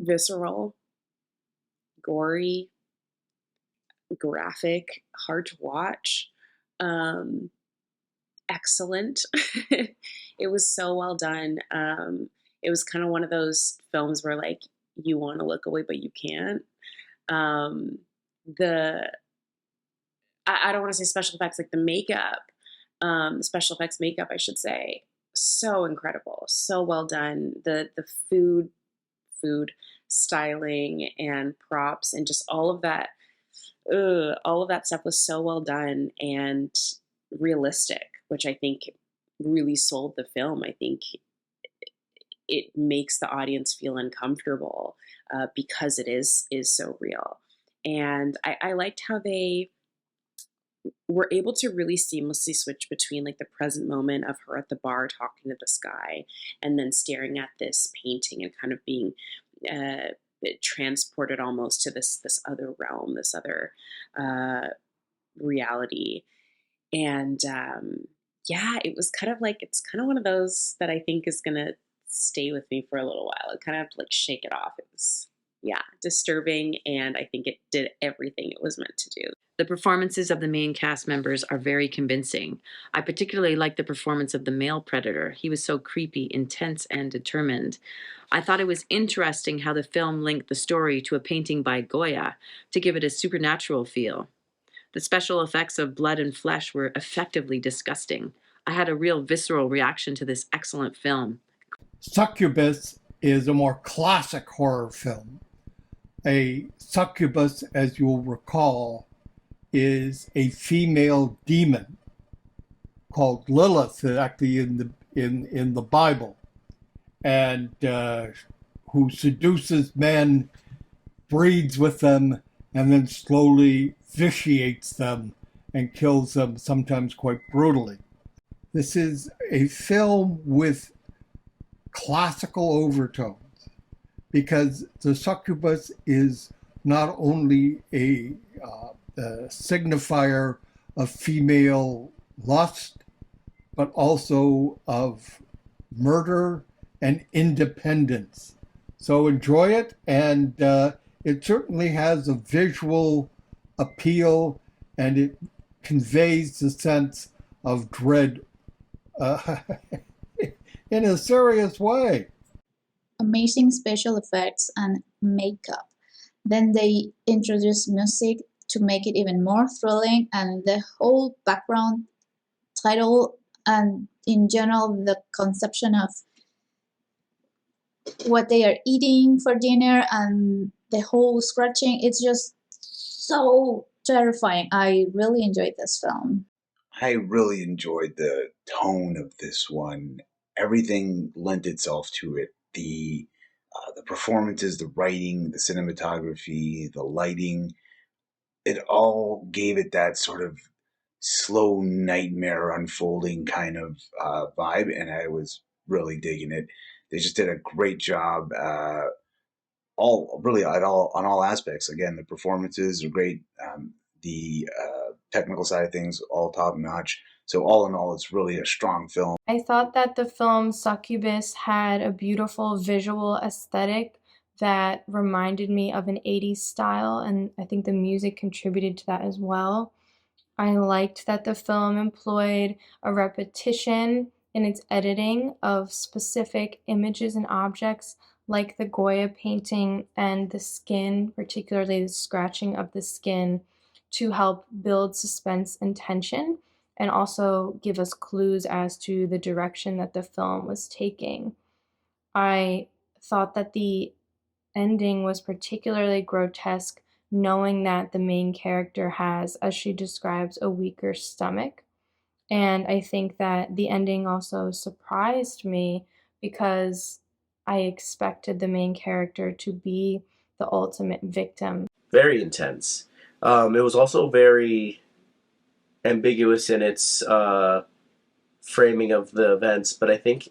visceral, gory, graphic, hard to watch, um, excellent. It was so well done. It was kind of one of those films where like you want to look away but you can't. Um, the I don't want to say special effects, like the makeup, the special effects makeup, I should say, so incredible, so well done. The food styling and props and just all of that stuff was so well done and realistic, which I think really sold the film. I think it makes the audience feel uncomfortable because it is so real. And I liked how they were able to really seamlessly switch between like the present moment of her at the bar talking to this guy and then staring at this painting and kind of being uh, transported almost to this other realm, this other uh, reality. And yeah, it was kind of like it's kind of one of those that I think is gonna stay with me for a little while. I kind of have to like shake it off. It was, yeah, disturbing, and I think it did everything it was meant to do. The performances of the main cast members are very convincing. I particularly like the performance of the male predator. He was so creepy, intense, and determined. I thought it was interesting how the film linked the story to a painting by Goya to give it a supernatural feel. The special effects of blood and flesh were effectively disgusting. I had a real visceral reaction to this excellent film. Succubus is a more classic horror film. A succubus, as you'll recall, is a female demon called Lilith, actually in the Bible, and who seduces men, breeds with them, and then slowly vitiates them and kills them, sometimes quite brutally. This is a film with classical overtones because the succubus is not only a signifier of female lust, but also of murder and independence. So enjoy it, and it certainly has a visual appeal, and it conveys the sense of dread in a serious way. Amazing special effects and makeup. Then they introduced music to make it even more thrilling, and the whole background title and in general the conception of what they are eating for dinner and the whole scratching, it's just so terrifying. I really enjoyed this film. I really enjoyed the tone of this one. Everything lent itself to it. The performances, the writing, the cinematography, the lighting, it all gave it that sort of slow nightmare unfolding kind of vibe, and I was really digging it. They just did a great job, all really at all on all aspects. Again, the performances are great. The technical side of things, all top notch. So all in all, it's really a strong film. I thought that the film Succubus had a beautiful visual aesthetic that reminded me of an 80s style, and I think the music contributed to that as well. I liked that the film employed a repetition in its editing of specific images and objects like the Goya painting and the skin, particularly the scratching of the skin, to help build suspense and tension and also give us clues as to the direction that the film was taking. I thought that the ending was particularly grotesque, knowing that the main character has, as she describes, a weaker stomach. And I think that the ending also surprised me because I expected the main character to be the ultimate victim. Very intense. It was also very ambiguous in its framing of the events, but I think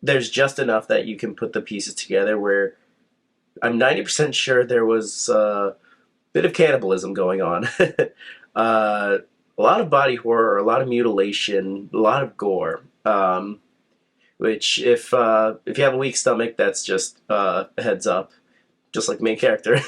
there's just enough that you can put the pieces together where I'm 90% sure there was a bit of cannibalism going on. A lot of body horror, a lot of mutilation, a lot of gore. which if you have a weak stomach, that's just a heads up, just like the main character.